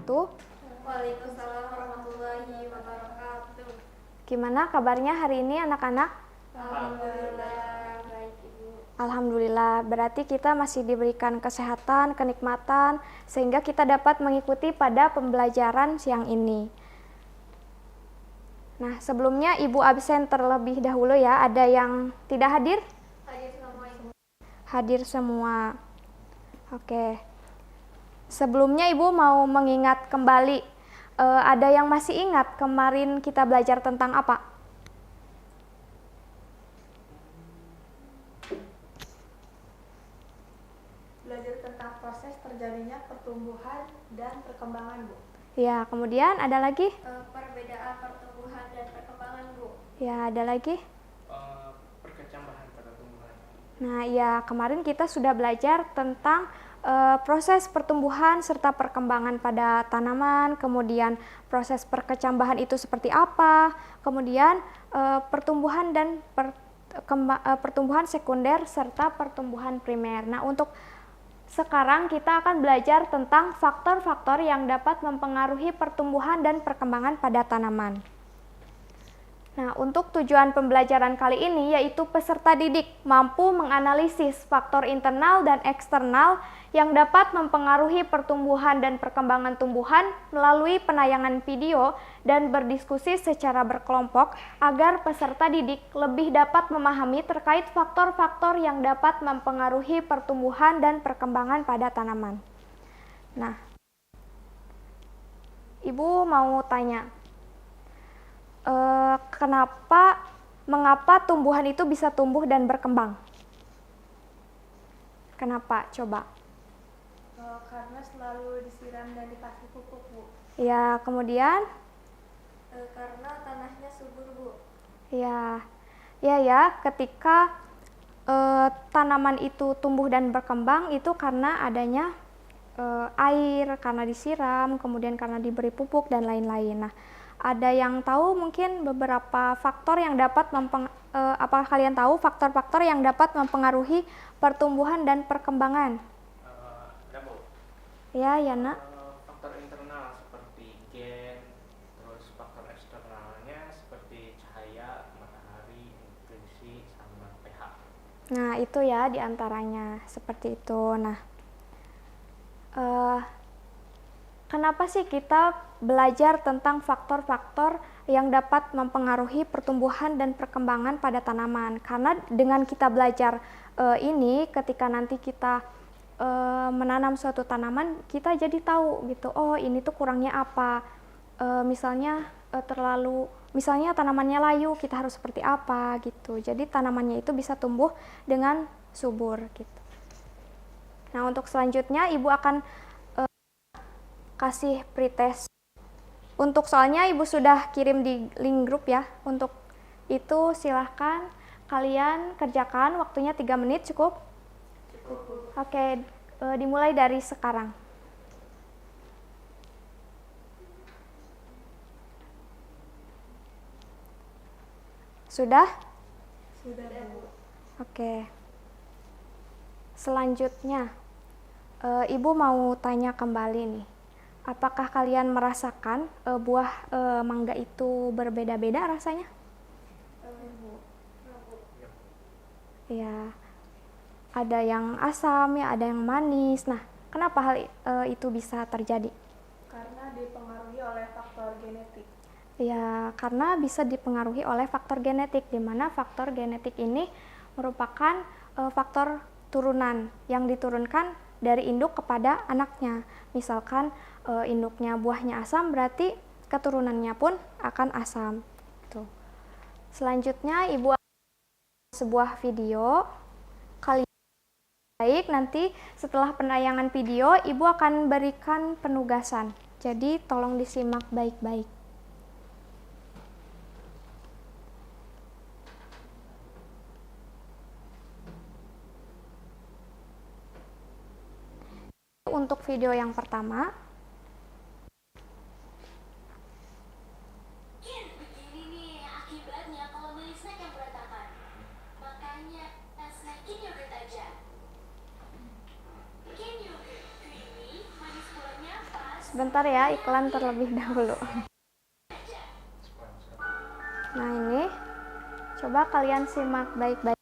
wabarakatuh. Waalaikumsalam warahmatullahi wabarakatuh. Gimana kabarnya hari ini anak-anak? Alhamdulillah baik Ibu. Alhamdulillah, berarti kita masih diberikan kesehatan, kenikmatan, sehingga kita dapat mengikuti pada pembelajaran siang ini. Nah, sebelumnya Ibu absen terlebih dahulu ya. Ada yang tidak hadir? Hadir semua Ibu. Hadir semua. Oke. Sebelumnya Ibu mau mengingat kembali, ada yang masih ingat kemarin kita belajar tentang apa? Belajar tentang proses terjadinya pertumbuhan dan perkembangan, Bu. Ya, kemudian ada lagi? Perbedaan pertumbuhan dan perkembangan, Bu. Ya, ada lagi? Perkecambahan pada tumbuhan. Nah, ya kemarin kita sudah belajar tentang proses pertumbuhan serta perkembangan pada tanaman, kemudian proses perkecambahan itu seperti apa, kemudian pertumbuhan dan pertumbuhan sekunder serta pertumbuhan primer. Nah, untuk sekarang kita akan belajar tentang faktor-faktor yang dapat mempengaruhi pertumbuhan dan perkembangan pada tanaman. Nah, untuk tujuan pembelajaran kali ini yaitu peserta didik mampu menganalisis faktor internal dan eksternal yang dapat mempengaruhi pertumbuhan dan perkembangan tumbuhan melalui penayangan video dan berdiskusi secara berkelompok agar peserta didik lebih dapat memahami terkait faktor-faktor yang dapat mempengaruhi pertumbuhan dan perkembangan pada tanaman. Nah, Ibu mau tanya, mengapa tumbuhan itu bisa tumbuh dan berkembang? Kenapa? Coba. Karena selalu disiram dan dikasih pupuk, Bu. Ya, kemudian? Karena tanahnya subur, Bu. Ya, ketika tanaman itu tumbuh dan berkembang itu karena adanya air, karena disiram, kemudian karena diberi pupuk dan lain-lain. Nah, ada yang tahu mungkin beberapa faktor yang dapat apakah kalian tahu faktor-faktor yang dapat mempengaruhi pertumbuhan dan perkembangan? Ada, Bu. Ya, Yana. Faktor internal seperti gen, terus faktor eksternalnya seperti cahaya, matahari, nutrisi, sama pH. Nah, itu ya diantaranya seperti itu. Nah, kenapa sih kita belajar tentang faktor-faktor yang dapat mempengaruhi pertumbuhan dan perkembangan pada tanaman? Karena dengan kita belajar ini, ketika nanti kita menanam suatu tanaman, kita jadi tahu gitu, oh ini tuh kurangnya apa. Misalnya misalnya tanamannya layu, kita harus seperti apa gitu. Jadi tanamannya itu bisa tumbuh dengan subur gitu. Nah, untuk selanjutnya Ibu akan kasih pretest. Untuk soalnya Ibu sudah kirim di link grup ya. Untuk itu silahkan kalian kerjakan, waktunya 3 menit cukup? Cukup. Oke, dimulai dari sekarang. Sudah? Sudah, Bu. Oke. Selanjutnya, Ibu mau tanya kembali nih. Apakah kalian merasakan buah mangga itu berbeda-beda rasanya? Ya, ada yang asam ya, ada yang manis. Nah, kenapa hal itu bisa terjadi? Karena dipengaruhi oleh faktor genetik. Ya, karena bisa dipengaruhi oleh faktor genetik, di mana faktor genetik ini merupakan faktor turunan yang diturunkan dari induk kepada anaknya. Misalkan induknya buahnya asam, berarti keturunannya pun akan asam. Tuh. Selanjutnya Ibu sebuah video. Kalian baik, nanti setelah penayangan video Ibu akan berikan penugasan. Jadi tolong disimak baik-baik. Untuk video yang pertama, begini nih akibatnya kalau beli snack yang berantakan. Makanya snackin yogurt aja. Bikin yogurt creamy, manis buahnya pas, Sebentar ya, iklan terlebih dahulu. Nah ini, coba kalian simak baik-baik.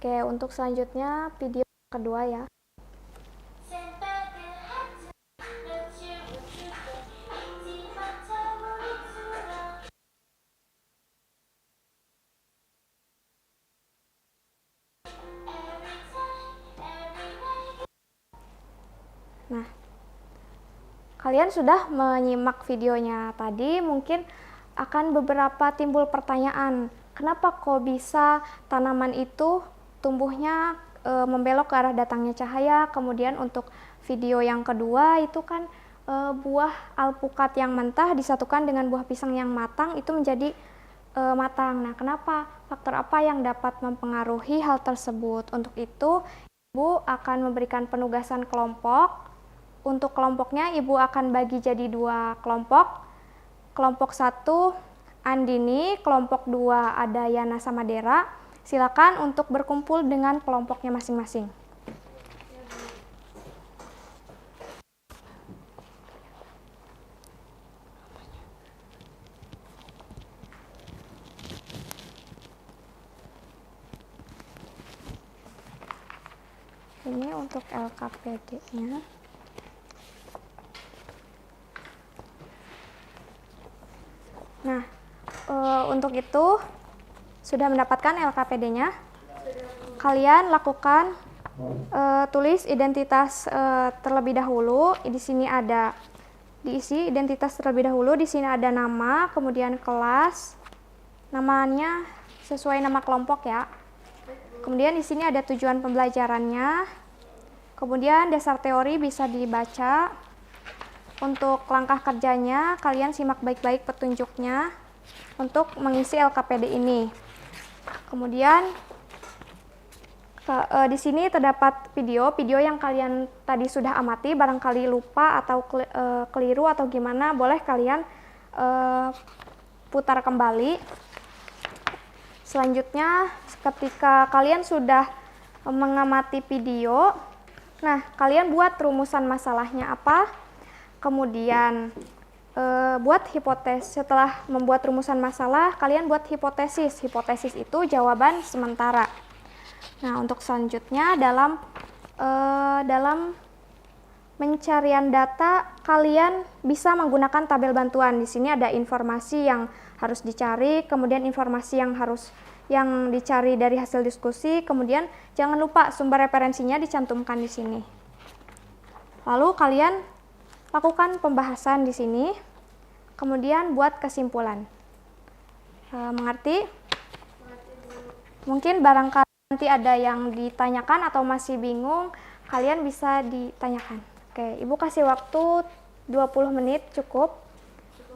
Oke, untuk selanjutnya video kedua ya. Nah, kalian sudah menyimak videonya tadi, mungkin akan beberapa timbul pertanyaan. Kenapa kok bisa tanaman itu tumbuhnya membelok ke arah datangnya cahaya? Kemudian untuk video yang kedua itu kan buah alpukat yang mentah disatukan dengan buah pisang yang matang itu menjadi matang. Nah, kenapa? Faktor apa yang dapat mempengaruhi hal tersebut? Untuk itu, Ibu akan memberikan penugasan kelompok. Untuk kelompoknya, Ibu akan bagi jadi 2 kelompok. Kelompok 1 Andini, kelompok 2 ada Yana sama Dera. Silakan untuk berkumpul dengan kelompoknya masing-masing. Ini untuk LKPD-nya. Nah, untuk itu sudah mendapatkan LKPD-nya. Kalian lakukan tulis identitas terlebih dahulu. Di sini ada diisi identitas terlebih dahulu. Di sini ada nama, kemudian kelas, namanya sesuai nama kelompok ya. Kemudian di sini ada tujuan pembelajarannya. Kemudian dasar teori bisa dibaca. Untuk langkah kerjanya, kalian simak baik-baik petunjuknya untuk mengisi LKPD ini. Kemudian di sini terdapat video yang kalian tadi sudah amati, barangkali lupa atau keliru atau gimana, boleh kalian putar kembali. Selanjutnya, ketika kalian sudah mengamati video, nah kalian buat rumusan masalahnya apa? Kemudian buat hipotesis. Setelah membuat rumusan masalah, kalian buat hipotesis. Hipotesis itu jawaban sementara. Nah, untuk selanjutnya dalam pencarian data, kalian bisa menggunakan tabel bantuan. Di sini ada informasi yang harus dicari, kemudian informasi yang dicari dari hasil diskusi, kemudian jangan lupa sumber referensinya dicantumkan di sini. Lalu kalian lakukan pembahasan di sini, kemudian buat kesimpulan. Mengerti? Mungkin barangkali nanti ada yang ditanyakan atau masih bingung, kalian bisa ditanyakan. Oke, Ibu kasih waktu 20 menit cukup.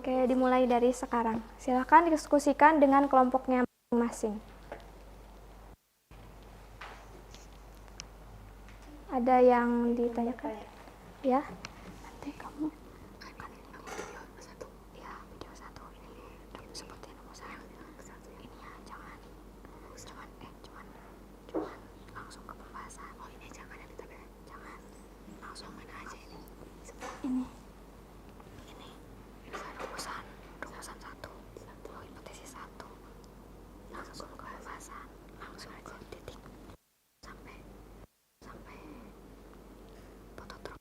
Oke, dimulai dari sekarang. Silakan diskusikan dengan kelompoknya masing-masing. Ada yang ditanyakan? Ya. Kamu kan ini video satu ya, video satu ini seperti rumusan ini ya, jangan langsung ke pembahasan. Oh ini jangan yang ditabel, jangan langsung mana aja ini rumusan satu hipotesis satu, langsung ke pembahasan, langsung ke titik sampai foto drop.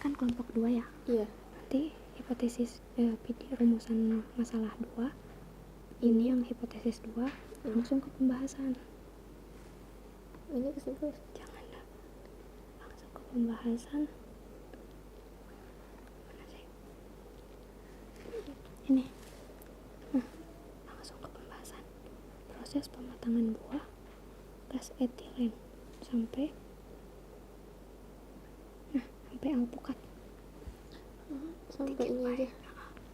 Kan kelompok 2 ya? Iya. Nanti hipotesis rumusan masalah 2, ini yang hipotesis 2, langsung ke pembahasan. Ini kesimpulan. Jangan dah. Langsung ke pembahasan. Mana sih? Ini. Nah, langsung ke pembahasan. Proses pematangan buah gas etilen sampai alpukat. Sampai ini aja.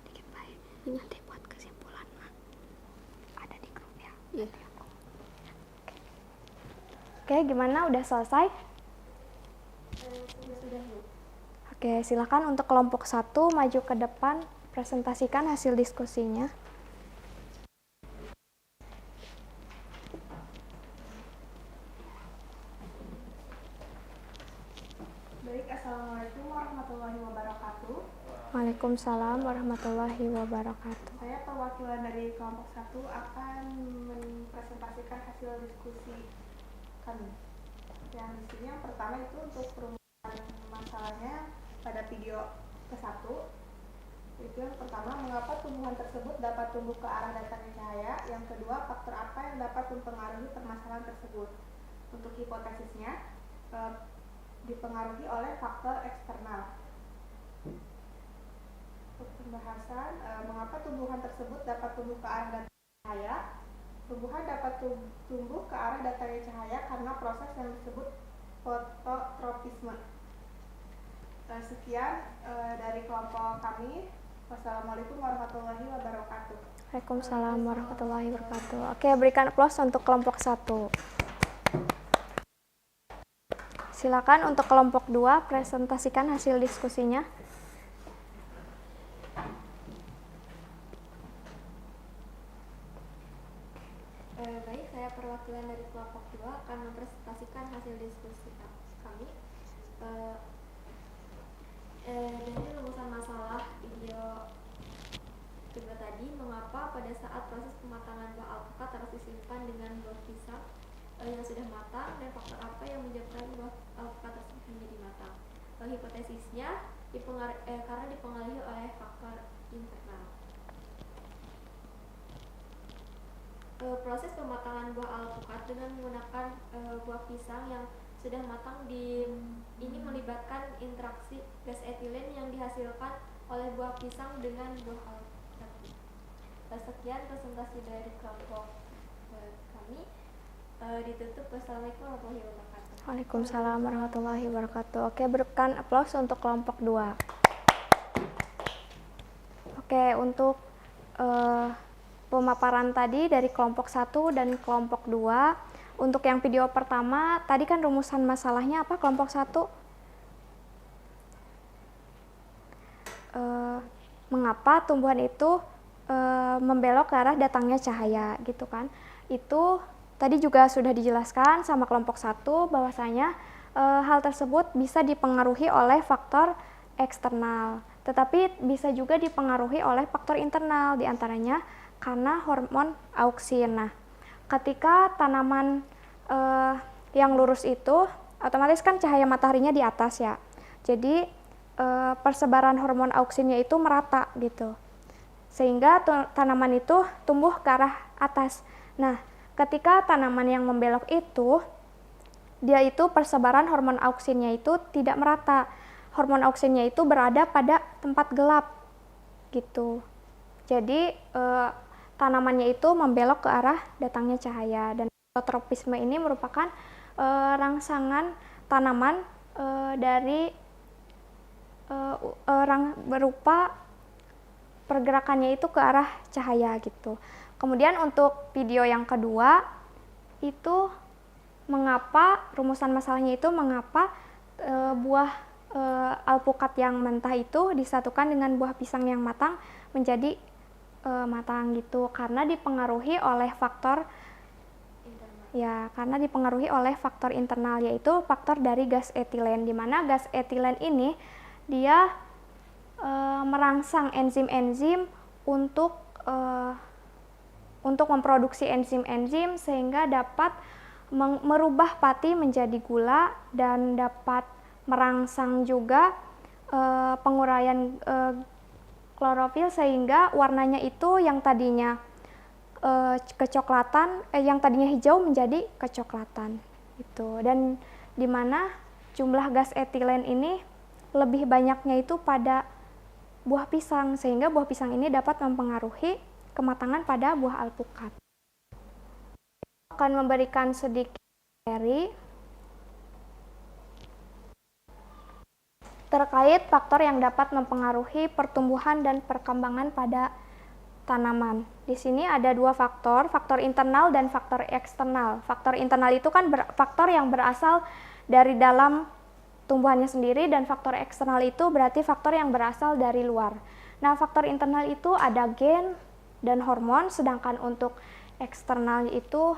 Dikit baik. Nanti buat kesimpulan mah ada di grup ya. Iya. Oke, gimana? Udah selesai? Sudah Bu. Oke, silakan untuk kelompok 1 maju ke depan, presentasikan hasil diskusinya. Baik, Assalamualaikum warahmatullahi wabarakatuh. Waalaikumsalam warahmatullahi wabarakatuh. Saya perwakilan dari kelompok 1 akan mempresentasikan hasil diskusi kami. Yang di sini yang pertama itu untuk perumusan masalahnya pada video ke-1. Itu yang pertama, mengapa tumbuhan tersebut dapat tumbuh ke arah datangnya cahaya. Yang kedua, faktor apa yang dapat mempengaruhi permasalahan tersebut. Untuk hipotesisnya, dipengaruhi oleh faktor eksternal. Untuk pembahasan, mengapa tumbuhan tersebut dapat tumbuh ke arah datangnya cahaya. Tumbuhan dapat tumbuh ke arah datangnya cahaya karena proses yang disebut fototropisme. Sekian dari kelompok kami. Wassalamualaikum warahmatullahi wabarakatuh. Waalaikumsalam warahmatullahi wabarakatuh. Oke, berikan aplaus untuk kelompok 1. Silakan untuk kelompok 2 presentasikan hasil diskusinya. Baik, saya perwakilan dari kelompok 2 akan mempresentasikan hasil diskusi kami. Dari rumusan masalah video kedua tadi, mengapa pada saat proses pematangan buah alpukat harus disimpan dengan buah pisang yang sudah matang, dan faktor apa yang menyebabkan buah alpukat tersebut menjadi matang. Hipotesisnya karena dipengaruhi oleh faktor internal. Proses pematangan buah alpukat dengan menggunakan buah pisang yang sudah matang ini melibatkan interaksi gas etilen yang dihasilkan oleh buah pisang dengan buah alpukat. Sekian presentasi dari kelompok kami. Ditutup. Wassalamualaikum warahmatullahi wabarakatuh. Waalaikumsalam warahmatullahi wabarakatuh. Oke, berikan aplaus untuk kelompok 2. Oke, untuk pemaparan tadi dari kelompok 1 dan kelompok 2. Untuk yang video pertama, tadi kan rumusan masalahnya apa kelompok 1? Mengapa tumbuhan itu membelok ke arah datangnya cahaya, gitu kan. Itu tadi juga sudah dijelaskan sama kelompok 1 bahwasanya hal tersebut bisa dipengaruhi oleh faktor eksternal, tetapi bisa juga dipengaruhi oleh faktor internal, diantaranya karena hormon auksin. Nah, ketika tanaman yang lurus itu, otomatis kan cahaya mataharinya di atas ya. Jadi persebaran hormon auksinnya itu merata gitu. Sehingga tanaman itu tumbuh ke arah atas. Nah, ketika tanaman yang membelok itu, dia itu persebaran hormon auksinnya itu tidak merata. Hormon auksinnya itu berada pada tempat gelap gitu. Jadi tanamannya itu membelok ke arah datangnya cahaya, dan fototropisme ini merupakan rangsangan tanaman dari berupa pergerakannya itu ke arah cahaya gitu. Kemudian untuk video yang kedua itu mengapa rumusan masalahnya itu mengapa buah alpukat yang mentah itu disatukan dengan buah pisang yang matang menjadi matang gitu, karena dipengaruhi oleh faktor internal, yaitu faktor dari gas etilen, di mana gas etilen ini dia merangsang enzim-enzim untuk memproduksi enzim-enzim sehingga dapat merubah pati menjadi gula, dan dapat merangsang juga penguraian klorofil sehingga warnanya itu yang tadinya kecoklatan, yang tadinya hijau menjadi kecoklatan gitu. Dan di mana jumlah gas etilen ini lebih banyaknya itu pada buah pisang, sehingga buah pisang ini dapat mempengaruhi kematangan pada buah alpukat. Akan memberikan sedikit materi. terkait faktor yang dapat mempengaruhi pertumbuhan dan perkembangan pada tanaman. Di sini ada dua faktor internal dan faktor eksternal. Faktor internal itu kan faktor yang berasal dari dalam tumbuhannya sendiri, dan faktor eksternal itu berarti faktor yang berasal dari luar. Nah, faktor internal itu ada gen dan hormon, sedangkan untuk eksternal itu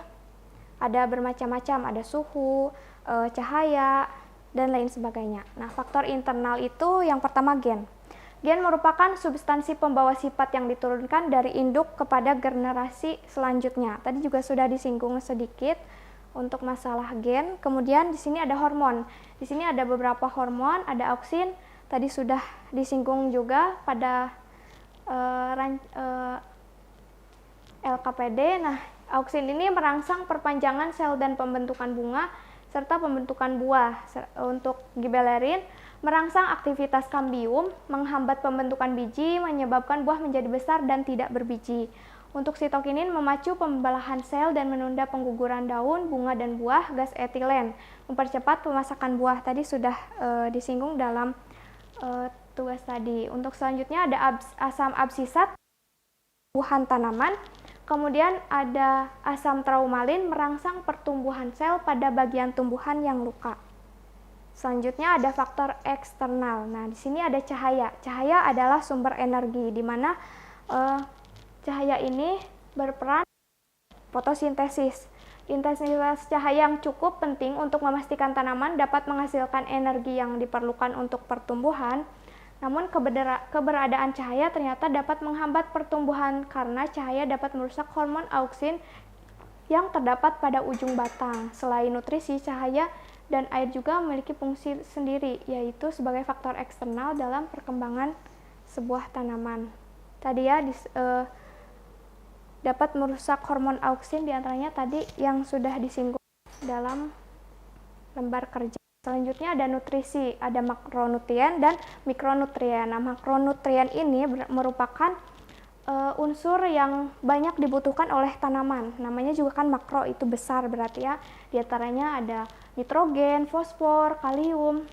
ada bermacam-macam, ada suhu, cahaya, dan lain sebagainya. Nah, faktor internal itu yang pertama gen. Gen merupakan substansi pembawa sifat yang diturunkan dari induk kepada generasi selanjutnya. Tadi juga sudah disinggung sedikit untuk masalah gen. Kemudian di sini ada hormon. Di sini ada beberapa hormon, ada auksin. Tadi sudah disinggung juga pada LKPD. Nah, auksin ini merangsang perpanjangan sel dan pembentukan bunga serta pembentukan buah. Untuk gibelerin merangsang aktivitas kambium, menghambat pembentukan biji, menyebabkan buah menjadi besar dan tidak berbiji. Untuk sitokinin memacu pembelahan sel dan menunda pengguguran daun, bunga, dan buah. Gas etilen mempercepat pemasakan buah. Tadi sudah disinggung dalam tugas tadi. Untuk selanjutnya ada asam absisat tumbuhan tanaman. Kemudian ada asam traumalin merangsang pertumbuhan sel pada bagian tumbuhan yang luka. Selanjutnya ada faktor eksternal. Nah, di sini ada cahaya. Cahaya adalah sumber energi, di mana cahaya ini berperan fotosintesis. Intensitas cahaya yang cukup penting untuk memastikan tanaman dapat menghasilkan energi yang diperlukan untuk pertumbuhan. Namun keberadaan cahaya ternyata dapat menghambat pertumbuhan karena cahaya dapat merusak hormon auksin yang terdapat pada ujung batang. Selain nutrisi, cahaya dan air juga memiliki fungsi sendiri, yaitu sebagai faktor eksternal dalam perkembangan sebuah tanaman. Tadi ya dapat merusak hormon auksin, diantaranya tadi yang sudah disinggung dalam lembar kerja. Selanjutnya ada nutrisi, ada makronutrien dan mikronutrien. Nah, makronutrien ini merupakan unsur yang banyak dibutuhkan oleh tanaman. Namanya juga kan makro, itu besar berarti ya. Di antaranya ada nitrogen, fosfor, kalium,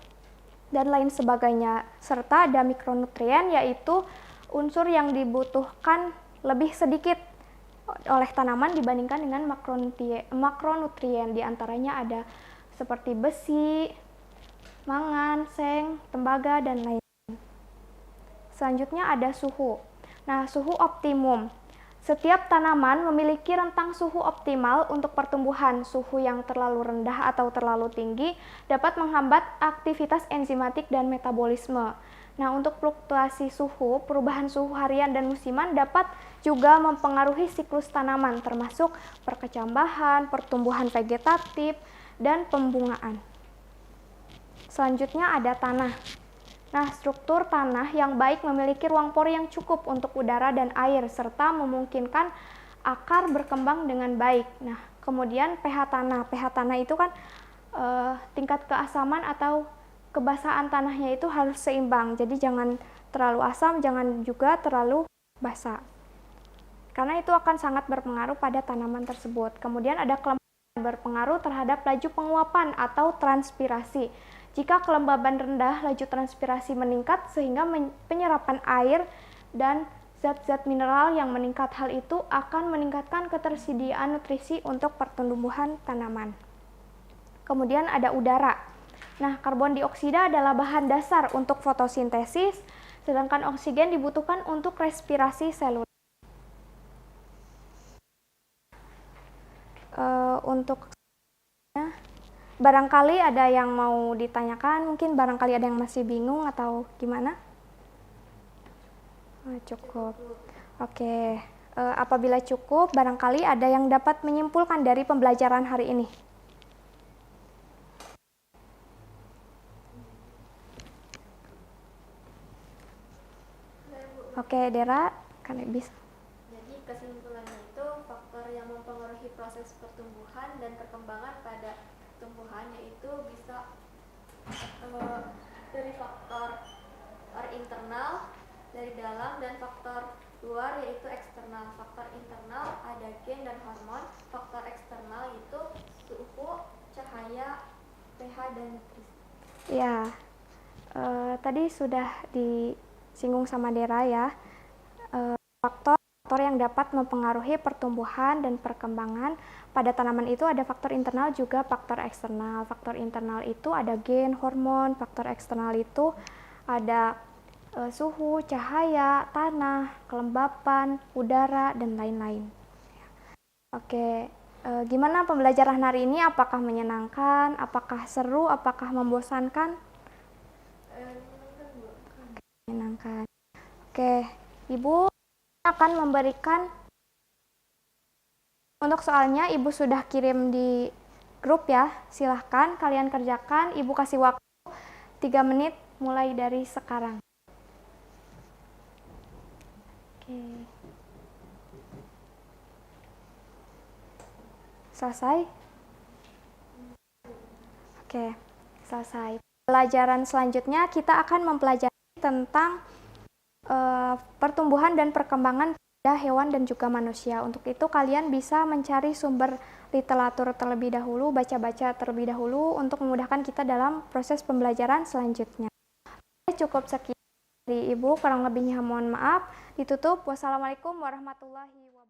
dan lain sebagainya. Serta ada mikronutrien, yaitu unsur yang dibutuhkan lebih sedikit oleh tanaman dibandingkan dengan makronutrien. Di antaranya ada seperti besi, mangan, seng, tembaga, dan lain. Selanjutnya ada suhu. Nah, suhu optimum. Setiap tanaman memiliki rentang suhu optimal untuk pertumbuhan. Suhu yang terlalu rendah atau terlalu tinggi dapat menghambat aktivitas enzimatik dan metabolisme. Nah, untuk fluktuasi suhu, perubahan suhu harian dan musiman dapat juga mempengaruhi siklus tanaman, termasuk perkecambahan, pertumbuhan vegetatif, dan pembungaan. Selanjutnya ada tanah. Nah, struktur tanah yang baik memiliki ruang pori yang cukup untuk udara dan air, serta memungkinkan akar berkembang dengan baik. Nah, kemudian pH tanah. pH tanah itu kan tingkat keasaman atau kebasahan tanahnya itu harus seimbang. Jadi jangan terlalu asam, jangan juga terlalu basa. Karena itu akan sangat berpengaruh pada tanaman tersebut. Kemudian ada kelembaban berpengaruh terhadap laju penguapan atau transpirasi. Jika kelembaban rendah, laju transpirasi meningkat sehingga penyerapan air dan zat-zat mineral yang meningkat. Hal itu akan meningkatkan ketersediaan nutrisi untuk pertumbuhan tanaman. Kemudian ada udara. Nah, karbon dioksida adalah bahan dasar untuk fotosintesis, sedangkan oksigen dibutuhkan untuk respirasi seluler. Untuk barangkali ada yang mau ditanyakan, mungkin barangkali ada yang masih bingung atau gimana? Cukup. Oke. Apabila cukup, barangkali ada yang dapat menyimpulkan dari pembelajaran hari ini. Oke, Dera, kan bisa. Jadi kesimpulannya itu faktor yang mempengaruhi proses pertumbuhan dan perkembangan pada tumbuhan yaitu bisa dari faktor internal dari dalam dan faktor luar yaitu eksternal. Faktor internal ada gen dan hormon, faktor eksternal itu suhu, cahaya, pH, dan nutrisi. Ya, Tadi sudah disinggung sama Dera ya, faktor yang dapat mempengaruhi pertumbuhan dan perkembangan pada tanaman itu ada faktor internal juga faktor eksternal. Faktor internal itu ada gen, hormon, faktor eksternal itu ada suhu, cahaya, tanah, kelembapan, udara, dan lain-lain. Oke, gimana pembelajaran hari ini? Apakah menyenangkan? Apakah seru? Apakah membosankan? Menyenangkan. Oke, Ibu akan memberikan untuk soalnya Ibu sudah kirim di grup ya. Silahkan kalian kerjakan. Ibu kasih waktu 3 menit mulai dari sekarang. Oke. Selesai? Oke, selesai. Pelajaran selanjutnya kita akan mempelajari tentang pertumbuhan dan perkembangan pada hewan dan juga manusia. Untuk itu kalian bisa mencari sumber literatur terlebih dahulu, baca-baca terlebih dahulu untuk memudahkan kita dalam proses pembelajaran selanjutnya. Cukup sekian dari Ibu, kurang lebihnya mohon maaf. Ditutup. Wassalamualaikum warahmatullahi wabarakatuh.